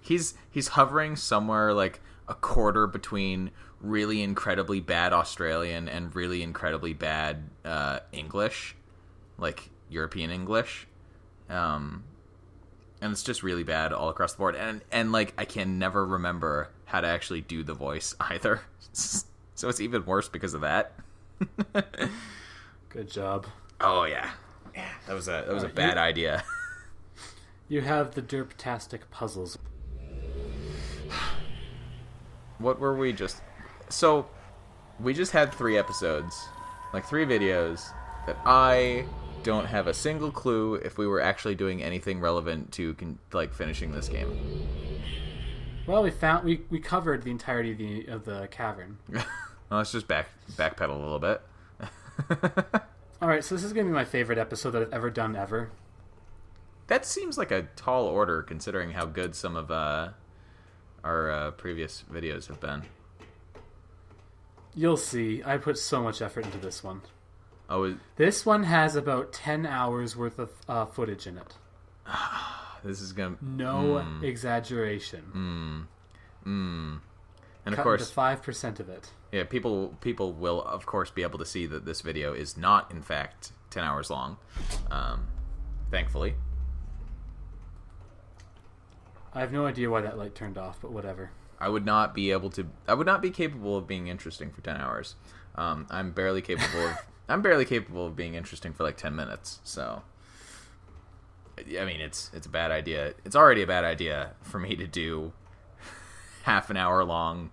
he's hovering somewhere like a quarter between really incredibly bad Australian and really incredibly bad English, like European English, and it's just really bad all across the board. And like I can never remember how to actually do the voice either, so it's even worse because of that. Good job. Oh yeah, that was a bad idea. You have the derptastic puzzles. What were we just... So, we just had 3 episodes, like 3 videos, that I don't have a single clue if we were actually doing anything relevant to, like, finishing this game. Well, we covered the entirety of the cavern. Well, let's just backpedal a little bit. Alright, so this is going to be my favorite episode that I've ever done ever. That seems like a tall order, considering how good some of our previous videos have been. You'll see. I put so much effort into this one. Oh, this one has about 10 hours worth of footage in it. This is gonna... No exaggeration. And Cut of course, to 5% of it. Yeah, people will of course be able to see that this video is not in fact 10 hours long. Thankfully. I have no idea why that light turned off, but whatever. I would not be capable of being interesting for 10 hours. I'm barely capable of being interesting for like 10 minutes. So I mean, it's a bad idea. It's already a bad idea for me to do half an hour long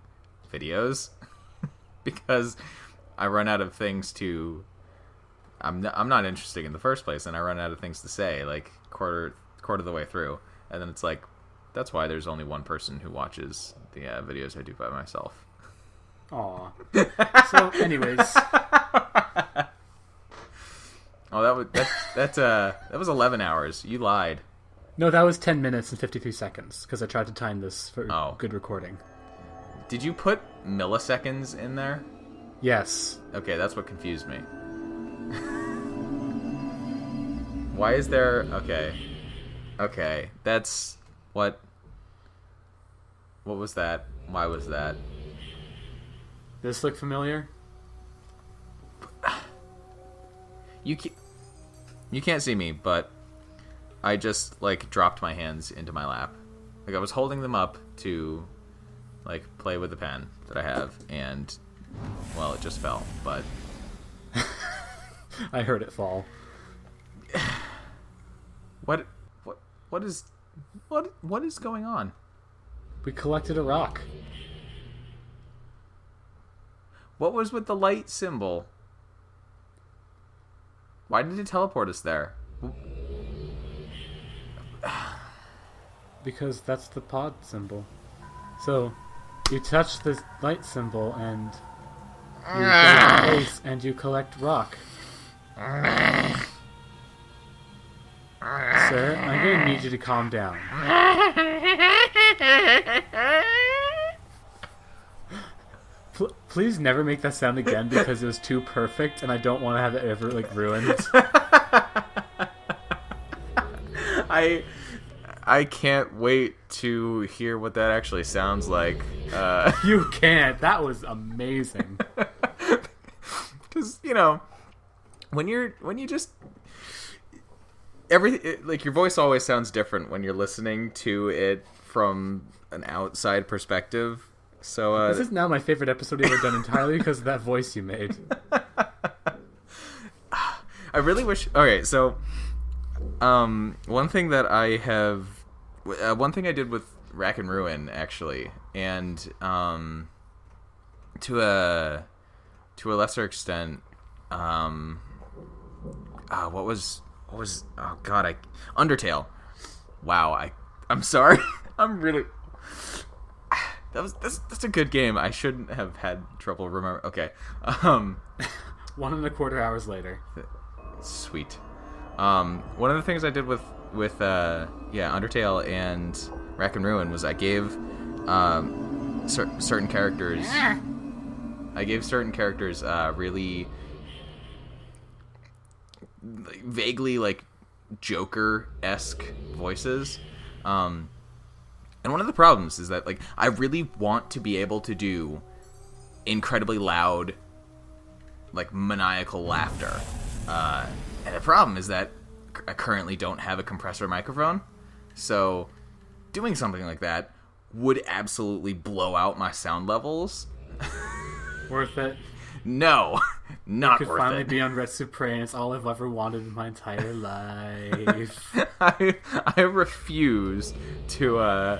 videos because I run out of things to... I'm not interesting in the first place, and I run out of things to say like quarter of the way through, and then it's like, that's why there's only one person who watches the videos I do by myself. Aw. So, anyways. Oh, that was 11 hours. You lied. No, that was 10 minutes and 53 seconds, because I tried to time this for good recording. Did you put milliseconds in there? Yes. Okay, that's what confused me. Why is there... Okay, that's... What was that? Why was that? This look familiar? You can't see me, but I just, like, dropped my hands into my lap. Like, I was holding them up to, like, play with the pen that I have, and, well, it just fell, but... I heard it fall. What is going on? We collected a rock. What was with the light symbol? Why did it teleport us there? Because that's the pod symbol. So, you touch the light symbol and you get a place and you collect rock. Sir, I'm going to need you to calm down. Please never make that sound again because it was too perfect and I don't want to have it ever, like, ruined. I can't wait to hear what that actually sounds like. You can't. That was amazing. Because, you know, when you just... like, your voice always sounds different when you're listening to it from an outside perspective. So this is now my favorite episode you've ever done entirely because of that voice you made. I really wish... Okay, so one thing that I have... one thing I did with Rack and Ruin, actually, and to a lesser extent, what was oh god, Undertale. Wow, I'm sorry. I'm really... That's a good game. I shouldn't have had trouble remember. Okay. 1.25 hours later. Sweet. One of the things I did with Undertale and Rack and Ruin was I gave certain characters really vaguely like Joker-esque voices. And one of the problems is that, like, I really want to be able to do incredibly loud, like, maniacal laughter. And the problem is that I currently don't have a compressor microphone. So doing something like that would absolutely blow out my sound levels. Worth it? No, not worth it. Could finally be on Red Supre, and it's all I've ever wanted in my entire life. I refuse to,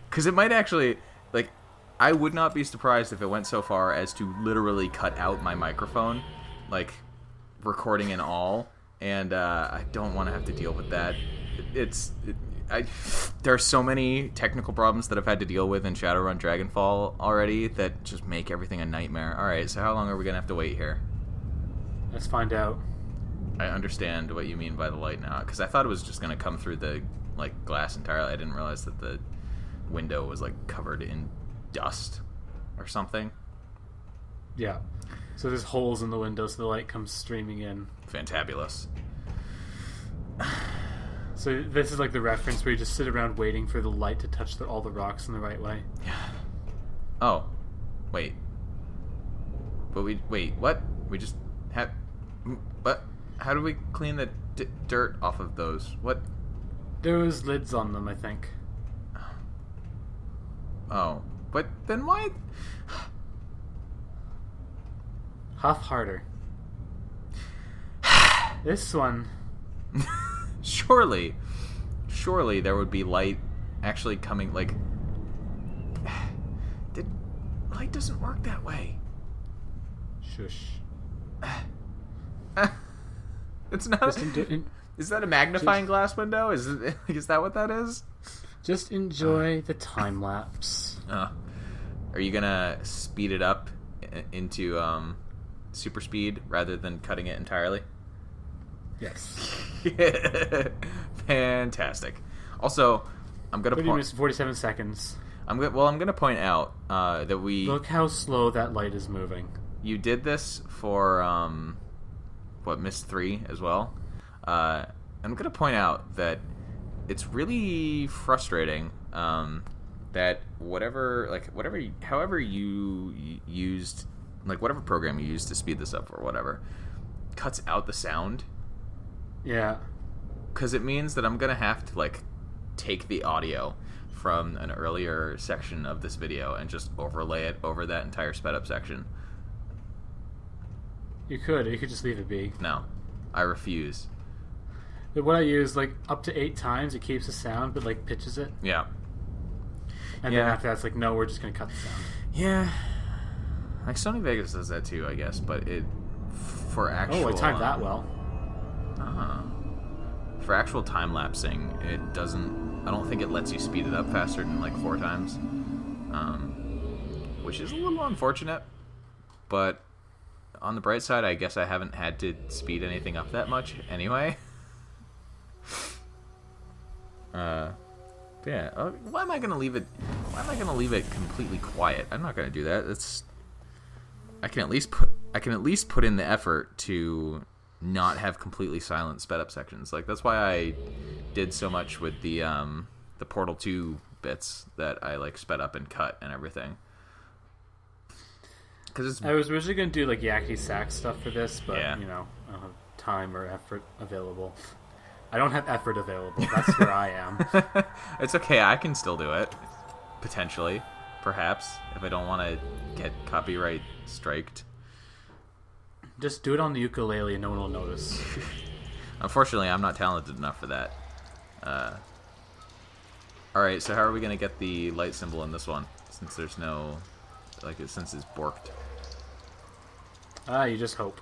because it might actually, like, I would not be surprised if it went so far as to literally cut out my microphone, like, recording and all, and I don't want to have to deal with that. There are so many technical problems that I've had to deal with in Shadowrun Dragonfall already that just make everything a nightmare. Alright, so how long are we going to have to wait here? Let's find out. I understand what you mean by the light now, because I thought it was just going to come through the, like, glass entirely. I didn't realize that the window was, like, covered in dust or something. Yeah. So there's holes in the window so the light comes streaming in. Fantabulous. So this is like the reference where you just sit around waiting for the light to touch all the rocks in the right way. Yeah. Oh. Wait. But wait, what? We just have... What? How do we clean the dirt off of those? What? There was lids on them, I think. Oh. But then why... Huff harder. This one... Surely there would be light actually coming, like... Light doesn't work that way. Shush. It's not... Is that a magnifying glass window? Is that what that is? Just enjoy the time lapse. Are you gonna speed it up into super speed rather than cutting it entirely? Yes. Fantastic. Also, I'm gonna 30 minutes and 47 seconds. I'm gonna point out that look how slow that light is moving. You did this for Myst 3 as well. I'm gonna point out that it's really frustrating that however you used, like, whatever program you used to speed this up or whatever, cuts out the sound. Yeah. Because it means that I'm going to have to, like, take the audio from an earlier section of this video and just overlay it over that entire sped up section. You could just leave it be. No. I refuse. But what I use, like, up to 8 times, it keeps the sound, but, like, pitches it. Yeah. And then after that, it's like, no, we're just going to cut the sound. Yeah. Like, Sony Vegas does that too, I guess, but for actual... Oh, I timed that well. For actual time-lapsing, it doesn't... I don't think it lets you speed it up faster than, like, 4 times. Which is a little unfortunate. But on the bright side, I guess I haven't had to speed anything up that much anyway. Yeah. Why am I gonna leave it completely quiet? I'm not gonna do that. I can at least put in the effort to not have completely silent sped up sections. Like, that's why I did so much with the Portal 2 bits that I, like, sped up and cut and everything. Because I was originally going to do, like, yakety sax stuff for this, but, yeah. you know, I don't have time or effort available. I don't have effort available. That's where I am. It's okay. I can still do it. Potentially. Perhaps. If I don't want to get copyright striked. Just do it on the ukulele and no one will notice. Unfortunately, I'm not talented enough for that. Alright, so how are we going to get the light symbol in this one? Since there's no... Like, since it's borked. You just hope.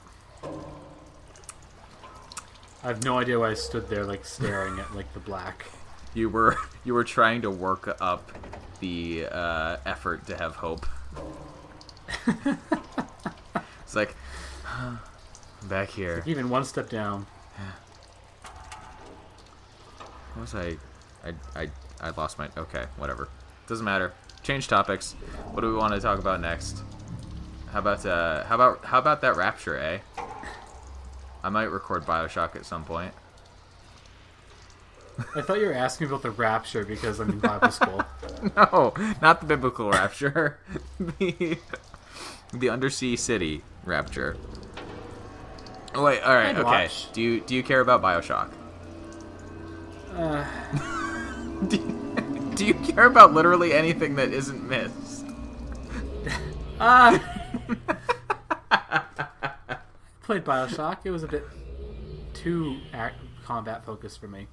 I have no idea why I stood there, like, staring at, like, the black. You were trying to work up the effort to have hope. It's like, I'm back here. Like, even one step down. What was I lost my... Okay, whatever. Doesn't matter. Change topics. What do we want to talk about next? How about that Rapture, eh? I might record BioShock at some point. I thought you were asking about the rapture because I'm in Bible school. No, not the biblical rapture. the undersea city rapture. Oh, wait, all right, I'd okay. watch. Do you care about BioShock? Do you care about literally anything that isn't Myst? Played BioShock. It was a bit too combat focused for me.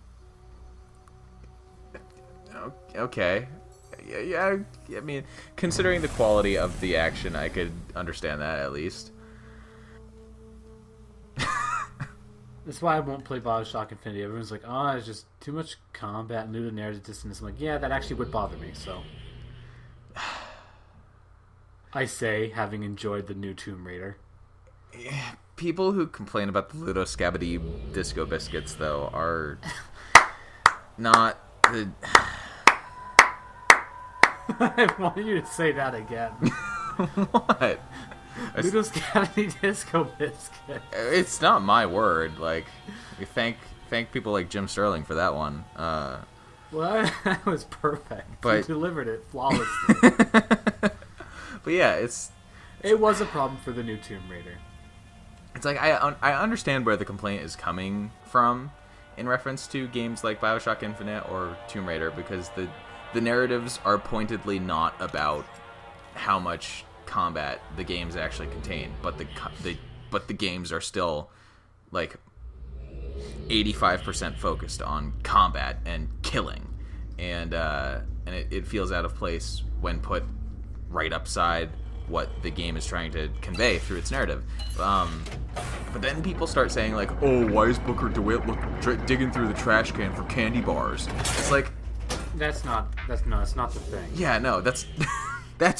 Okay. Yeah, I mean, considering the quality of the action, I could understand that at least. That's why I won't play BioShock Infinity. Everyone's like, oh, it's just too much combat and limited narrative distance. I'm like, yeah, that actually would bother me, so. I say, having enjoyed the new Tomb Raider. Yeah, people who complain about the Ludo Scabbity Disco Biscuits, though, are not the... I wanted you to say that again. What? Ludo's Cavity Disco Biscuit. It's not my word. Like, we thank people like Jim Sterling for that one. Well, that was perfect. But you delivered it flawlessly. But yeah, it was a problem for the new Tomb Raider. It's like I understand where the complaint is coming from in reference to games like BioShock Infinite or Tomb Raider, because the narratives are pointedly not about how much combat the games actually contain, but the games are still like 85% focused on combat and killing, and it feels out of place when put right upside what the game is trying to convey through its narrative. But then people start saying like, oh, why is Booker DeWitt digging through the trash can for candy bars? It's like, that's not the thing. Yeah, no, that's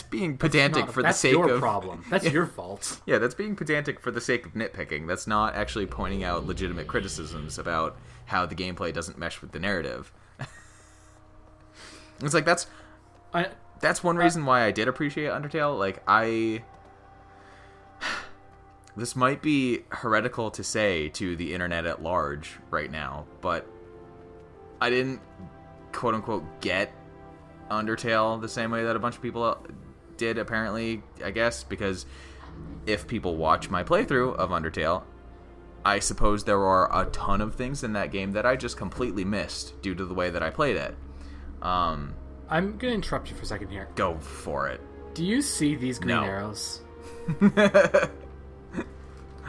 being pedantic for the sake of... That's your problem. That's your fault. Yeah, that's being pedantic for the sake of nitpicking. That's not actually pointing out legitimate criticisms about how the gameplay doesn't mesh with the narrative. It's like, that's one reason why I did appreciate Undertale. Like, this might be heretical to say to the internet at large right now, but I didn't, quote-unquote, get Undertale the same way that a bunch of people did, apparently, I guess, because if people watch my playthrough of Undertale, I suppose there are a ton of things in that game that I just completely missed due to the way that I played it. I'm going to interrupt you for a second here. Go for it. Do you see these green arrows?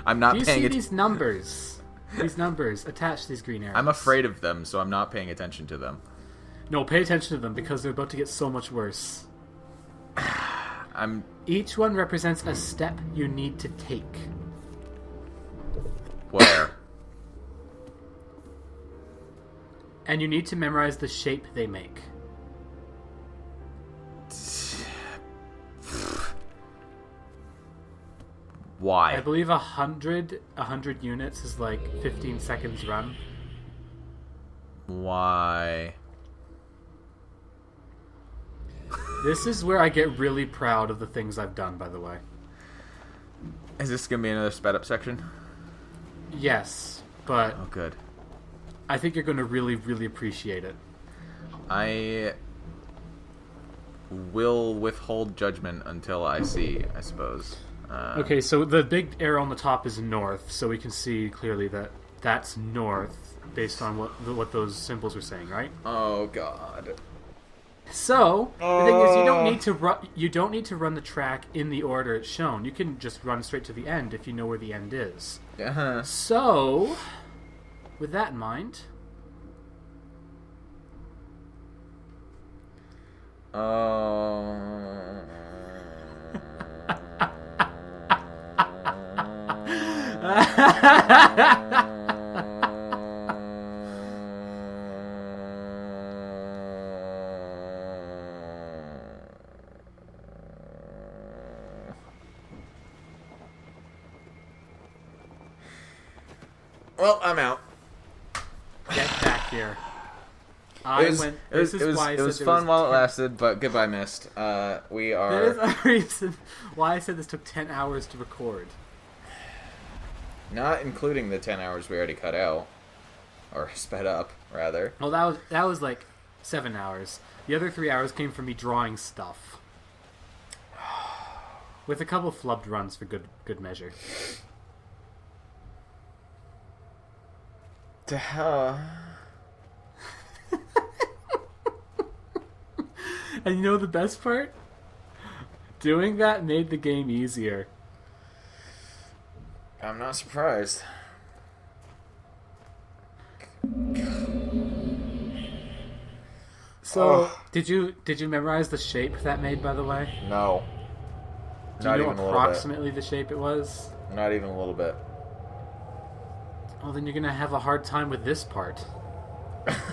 I'm not paying paying attention. These numbers? These numbers attached to these green arrows. I'm afraid of them, so I'm not paying attention to them. No, pay attention to them because they're about to get so much worse. Each one represents a step you need to take. Where? And you need to memorize the shape they make. Why? I believe 100 units is like 15 seconds run. Why? This is where I get really proud of the things I've done, by the way. Is this going to be another sped up section? Yes, but... Oh, good. I think you're going to really, really appreciate it. I will withhold judgment until I see, I suppose. Okay, so the big arrow on the top is north, so we can see clearly that that's north, based on what those symbols were saying, right? Oh, God. So the thing is, you don't need to run the track in the order it's shown. You can just run straight to the end if you know where the end is. Uh-huh. So, with that in mind, well, I'm out. get back here. It was fun while it lasted, but goodbye, Myst. We are... That is a reason why I said this took 10 hours to record. Not including the 10 hours we already cut out. Or sped up. rather. Well, that was like 7 hours. The other 3 hours came from me drawing stuff. With a couple flubbed runs for good measure. To hell. And you know the best part? Doing that made the game easier. I'm not surprised. So, did you memorize the shape that made, by the way? No. Do you know approximately the shape it was? Not even a little bit. Well, then you're gonna have a hard time with this part.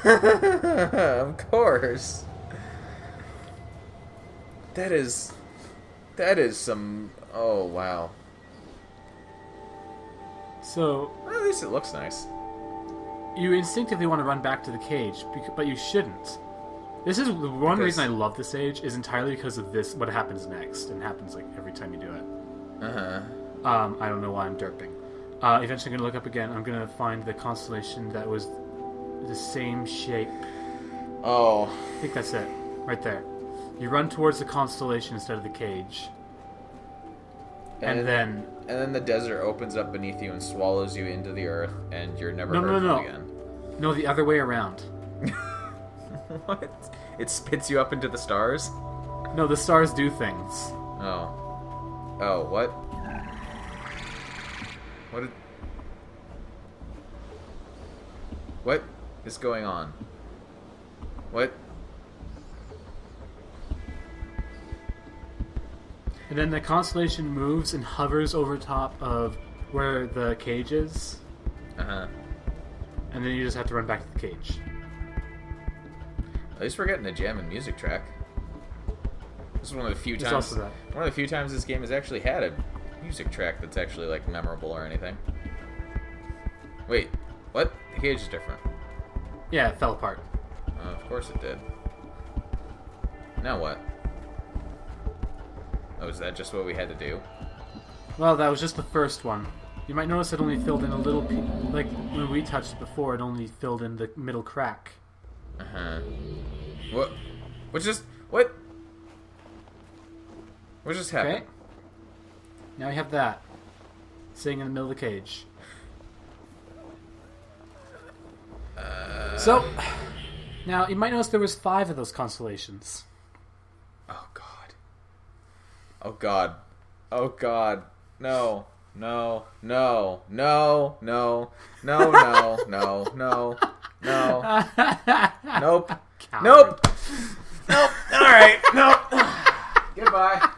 Of course. That is some... Oh, wow. So... Well, at least it looks nice. You instinctively want to run back to the cage, but you shouldn't. This is the one reason I love this age is entirely because of this, what happens next, and happens like every time you do it. I don't know why I'm derping. Eventually I'm gonna look up again. I'm gonna find the constellation that was the same shape. Oh. I think that's it. Right there. You run towards the constellation instead of the cage. And then the desert opens up beneath you and swallows you into the earth, and you're never heard from again. No, the other way around. What? It spits you up into the stars? No, the stars do things. Oh. Oh, what? What is going on? What? And then the constellation moves and hovers over top of where the cage is. Uh-huh. And then you just have to run back to the cage. At least we're getting a jamming music track. This is one of the few times. One of the few times this game has actually had a music track that's actually like memorable or anything. Wait, what? The cage is different. Yeah, it fell apart. Of course it did. Now what? Oh, is that just what we had to do? Well, that was just the first one. You might notice it only filled in a little... like, when we touched it before, it only filled in the middle crack. Uh-huh. What? What just... What? What just happened? Okay. Now we have that. Sitting in the middle of the cage. So, now, you might notice there was 5 of those constellations. Oh, God. Oh, God. Oh, God. No. No. No. No. No. No. No. No. No. No. Nope. Coward. Nope. Nope. All right. Nope. Goodbye.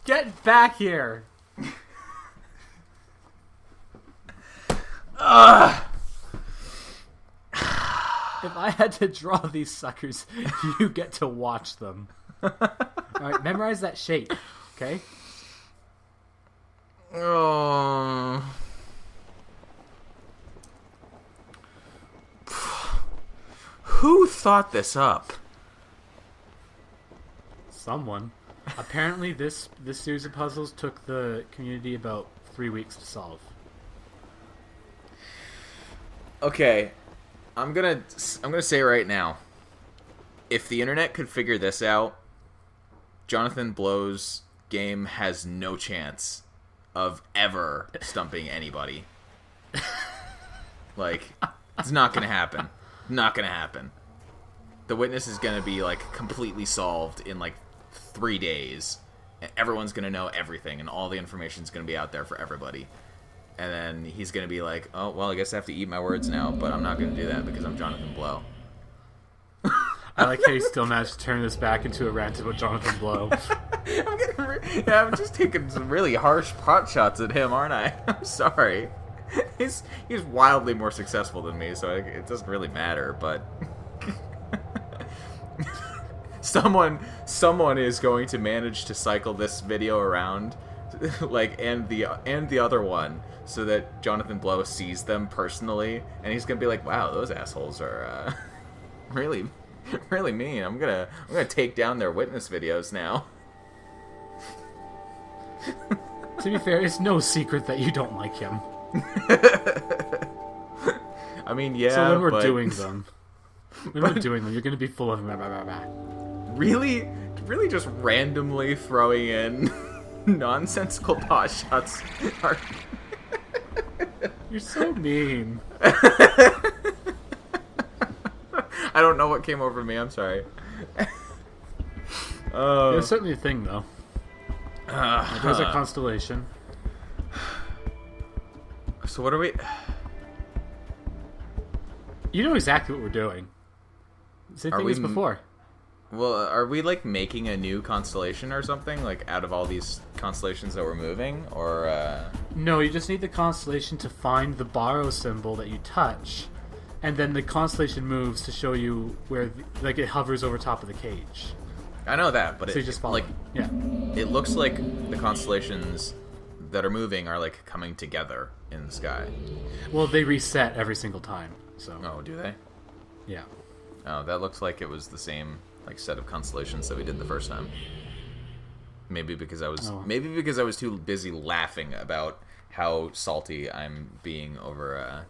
Get back here. If I had to draw these suckers, you get to watch them. Alright, memorize that shape, okay? Oh. Who thought this up? Someone. Apparently, this series of puzzles took the community about 3 weeks to solve. Okay, I'm gonna say right now, if the internet could figure this out, Jonathan Blow's game has no chance of ever stumping anybody. Like, it's not gonna happen. Not gonna happen. The Witness is gonna be like completely solved in like 3 days. Everyone's gonna know everything, and all the information's gonna be out there for everybody. And then he's gonna be like, "Oh, well, I guess I have to eat my words now, but I'm not gonna do that because I'm Jonathan Blow." I like how you still managed to turn this back into a rant about Jonathan Blow. I'm just taking some really harsh pot shots at him, aren't I? I'm sorry. He's wildly more successful than me, so it doesn't really matter. But someone is going to manage to cycle this video around, like and the other one, so that Jonathan Blow sees them personally, and he's gonna be like, "Wow, those assholes are really mean. I'm gonna take down their Witness videos now." To be fair, it's no secret that you don't like him. I mean, yeah. So when we're but... doing them, you're going to be full of really just randomly throwing in nonsensical pot shots are... You're so mean. I don't know what came over me. I'm sorry. It's certainly a thing, though. There's a constellation. So what are we... You know exactly what we're doing. Same thing as before. Well, are we, like, making a new constellation or something? Like, out of all these constellations that we're moving? Or, No, you just need the constellation to find the borrow symbol that you touch, and then the constellation moves to show you where, it hovers over top of the cage. I know that, but so you just follow. Like, yeah. It looks like the constellations that are moving are, like, coming together in the sky. Well, they reset every single time, so... Oh, do they? Yeah. Oh, that looks like it was the same... like set of constellations that we did the first time. Maybe because I was too busy laughing about how salty I'm being over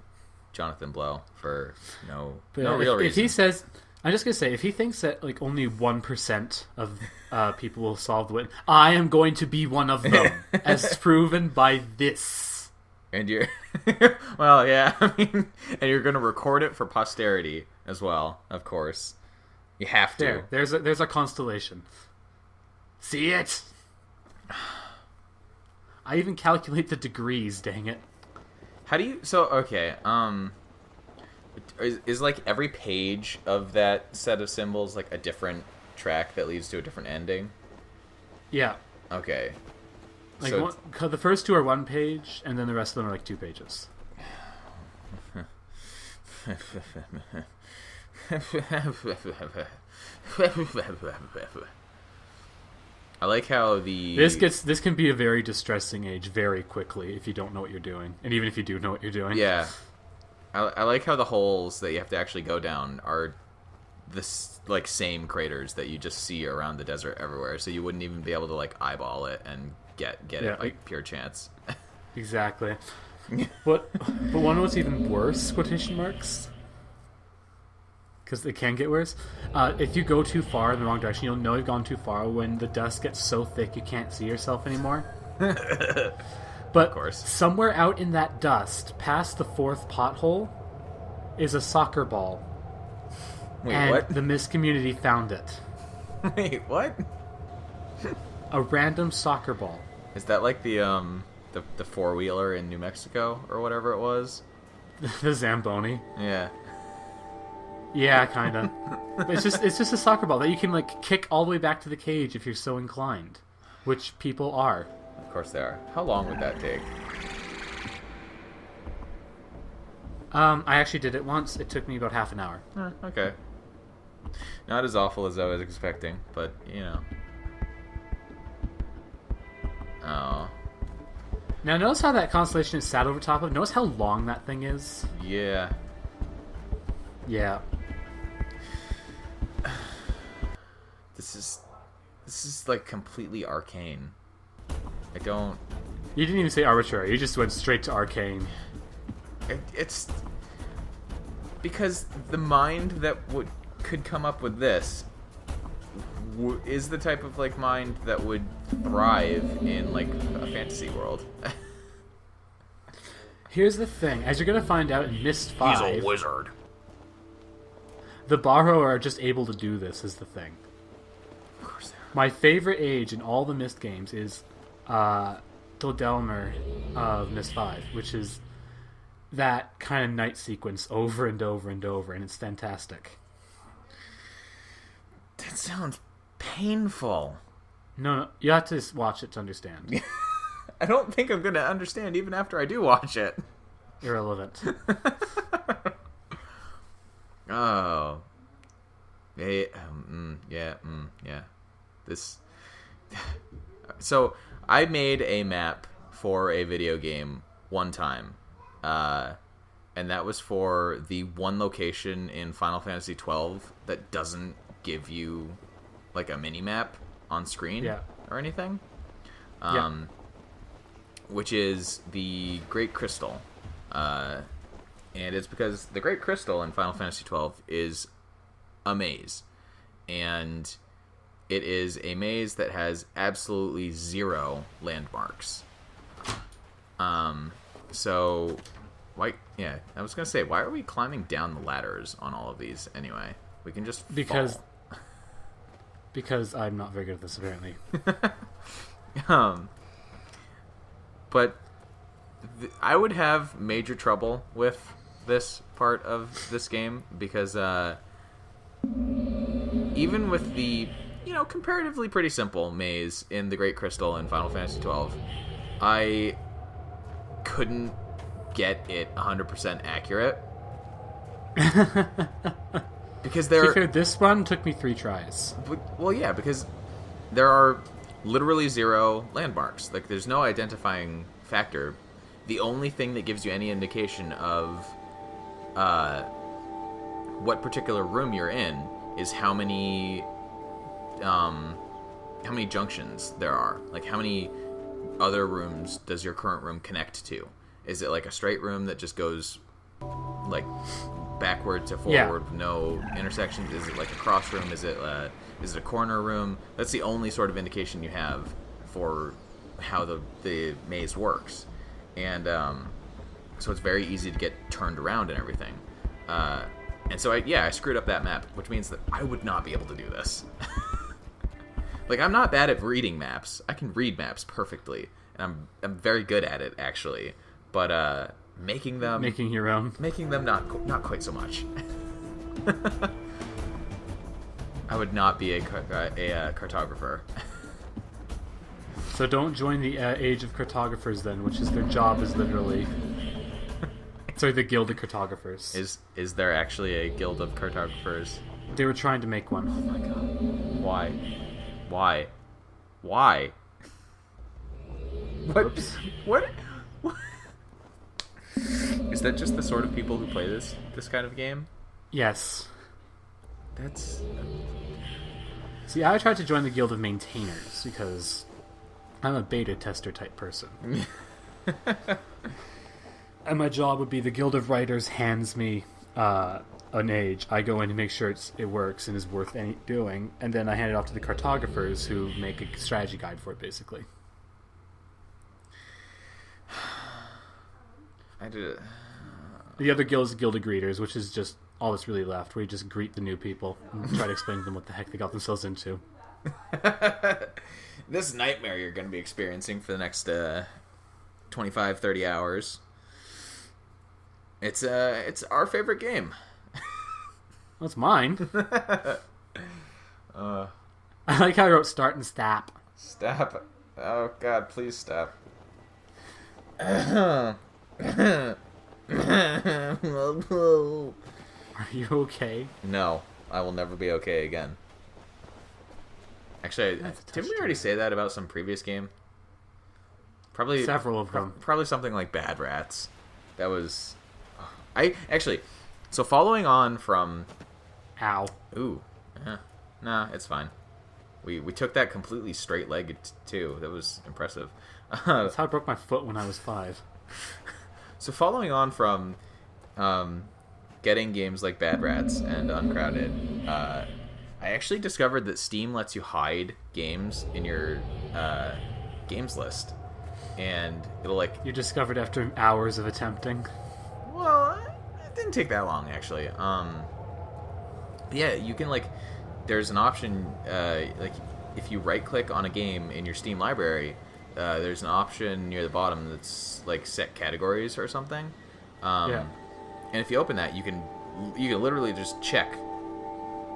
Jonathan Blow for no real reason. If he says, I'm just gonna say, if he thinks that like only 1% of people will solve the win, I am going to be one of them, as proven by this. And you're well, yeah. I mean, and you're gonna record it for posterity as well, of course. You have to. There's a constellation. See it? I even calculate the degrees, dang it. How do you... So, okay, is like every page of that set of symbols like a different track that leads to a different ending? Yeah. Okay. Like so the first two are one page, and then the rest of them are like 2 pages. I like how the... This can be a very distressing age very quickly if you don't know what you're doing. And even if you do know what you're doing. Yeah. I like how the holes that you have to actually go down are the like same craters that you just see around the desert everywhere. So you wouldn't even be able to like eyeball it and get it like pure chance. Exactly. But one was even worse, quotation marks. Because it can get worse. If you go too far in the wrong direction, you'll know you've gone too far when the dust gets so thick you can't see yourself anymore. But of course. Somewhere out in that dust, past the 4th pothole, is a soccer ball. Wait, and what? The Myst community found it. Wait, what? A random soccer ball. Is that like the 4-wheeler in New Mexico or whatever it was? The Zamboni. Yeah. Yeah, kind of. It's just a soccer ball that you can like kick all the way back to the cage if you're so inclined, which people are. Of course they are. How long would that take? I actually did it once. It took me about half an hour. Okay. Not as awful as I was expecting, but you know. Oh. Now notice how that constellation is sat over top of. Notice how long that thing is. Yeah. Yeah. This is like completely arcane. I don't... You didn't even say arbitrary. You just went straight to arcane. It's... Because the mind that could come up with this is the type of like mind that would thrive in like a fantasy world. Here's the thing. As you're going to find out in Myst 5... He's a wizard. The Barrow are just able to do this, is the thing. Of course they are. My favorite age in all the Myst games is Dodalmer of Myst 5, which is that kind of night sequence over and over and over, and it's fantastic. That sounds painful. No, you have to watch it to understand. I don't think I'm going to understand even after I do watch it. Irrelevant. Oh. Yeah. Yeah. This. So, I made a map for a video game one time. And that was for the one location in Final Fantasy XII that doesn't give you, like, a mini-map on screen or anything. Which is the Great Crystal. And it's because the Great Crystal in Final Fantasy XII is a maze. And it is a maze that has absolutely 0 landmarks. So, why? Yeah, I was gonna say, why are we climbing down the ladders on all of these anyway? We can just fall. Because I'm not very good at this, apparently. But I would have major trouble with this part of this game because even with the comparatively pretty simple maze in the Great Crystal in Final Fantasy XII, I couldn't get it 100% accurate. Because this one took me 3 tries. Well, yeah, because there are literally 0 landmarks. Like, there's no identifying factor. The only thing that gives you any indication of what particular room you're in is how many junctions there are. Like, how many other rooms does your current room connect to? Is it like a straight room that just goes like backward to forward with no intersections? Is it like a cross room? Is it a corner room? That's the only sort of indication you have for how the maze works. And so it's very easy to get turned around and everything. And so I screwed up that map, which means that I would not be able to do this. Like, I'm not bad at reading maps. I can read maps perfectly, and I'm very good at it, actually. But making them not quite so much. I would not be a cartographer. So don't join the Age of Cartographers then, which is their job is literally... Sorry, the Guild of Cartographers. Is there actually a Guild of Cartographers? They were trying to make one. Oh my god. Why? What? Oops. What? Is that just the sort of people who play this kind of game? Yes. That's... See, I tried to join the Guild of Maintainers because I'm a beta tester type person. And my job would be the Guild of Writers hands me an age. I go in and make sure it works and is worth doing, and then I hand it off to the cartographers who make a strategy guide for it, basically. I did it. The other guild is the Guild of Greeters, which is just all that's really left, where you just greet the new people and try to explain to them what the heck they got themselves into. This nightmare you're going to be experiencing for the next 25, 30 hours. It's our favorite game. Well, it's mine. I like how I wrote start and stop. Stop. Oh, God, please stop. Are you okay? No, I will never be okay again. Actually, didn't we already say that about some previous game? Probably several of them. Probably something like Bad Rats. That was... So following on from... Ow. Ooh. Nah, it's fine. We took that completely straight-legged, too. That was impressive. That's how I broke my foot when I was 5. So following on from getting games like Bad Rats and Uncrowded, I actually discovered that Steam lets you hide games in your games list. And it'll like... You discovered after hours of attempting? Well, it didn't take that long, actually. Yeah, you can, like... There's an option, like, if you right-click on a game in your Steam library, there's an option near the bottom that's, like, set categories or something. Yeah. And if you open that, you can literally just check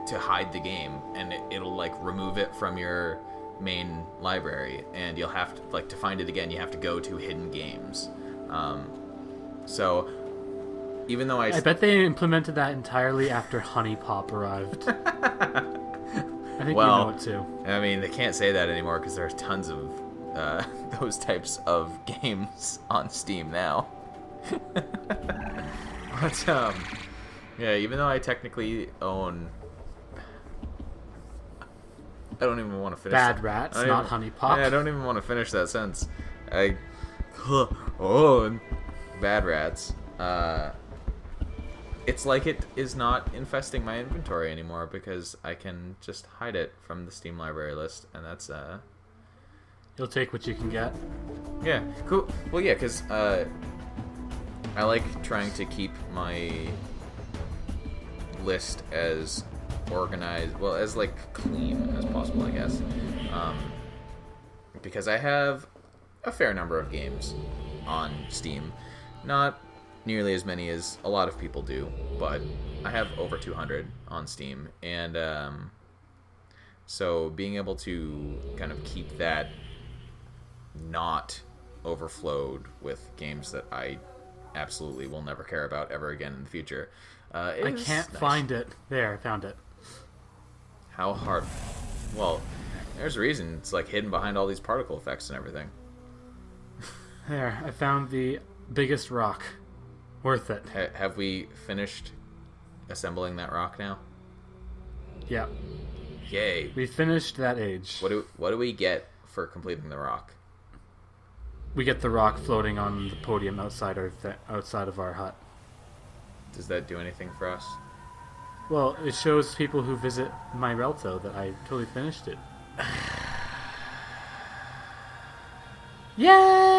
to hide the game, and it'll, like, remove it from your main library, and you'll have to, like, to find it again, you have to go to hidden games. So... Even though I bet they implemented that entirely after Honey Pop arrived. I think you know it too. I mean, they can't say that anymore because there's tons of those types of games on Steam now. But yeah, even though I technically own, I don't even want to finish. Bad Rats, not Honey Pop. Yeah, I don't even want to finish that sentence. I own Bad Rats. it's like it is not infesting my inventory anymore because I can just hide it from the Steam library list, and that's You'll take what you can get. Yeah, cool. Well, yeah, because I like trying to keep my list as organized, well, as like clean as possible, I guess. Because I have a fair number of games on Steam. Not nearly as many as a lot of people do, but I have over 200 on Steam. And so being able to kind of keep that not overflowed with games that I absolutely will never care about ever again in the future. I can't find it. There, I found it. How hard? Well, there's a reason. It's like hidden behind all these particle effects and everything. There, I found the biggest rock. Worth it. Have we finished assembling that rock now? Yeah. Yay. We finished that age. What do we get for completing the rock? We get the rock floating on the podium outside of our hut. Does that do anything for us? Well, it shows people who visit my Relto that I totally finished it. Yay!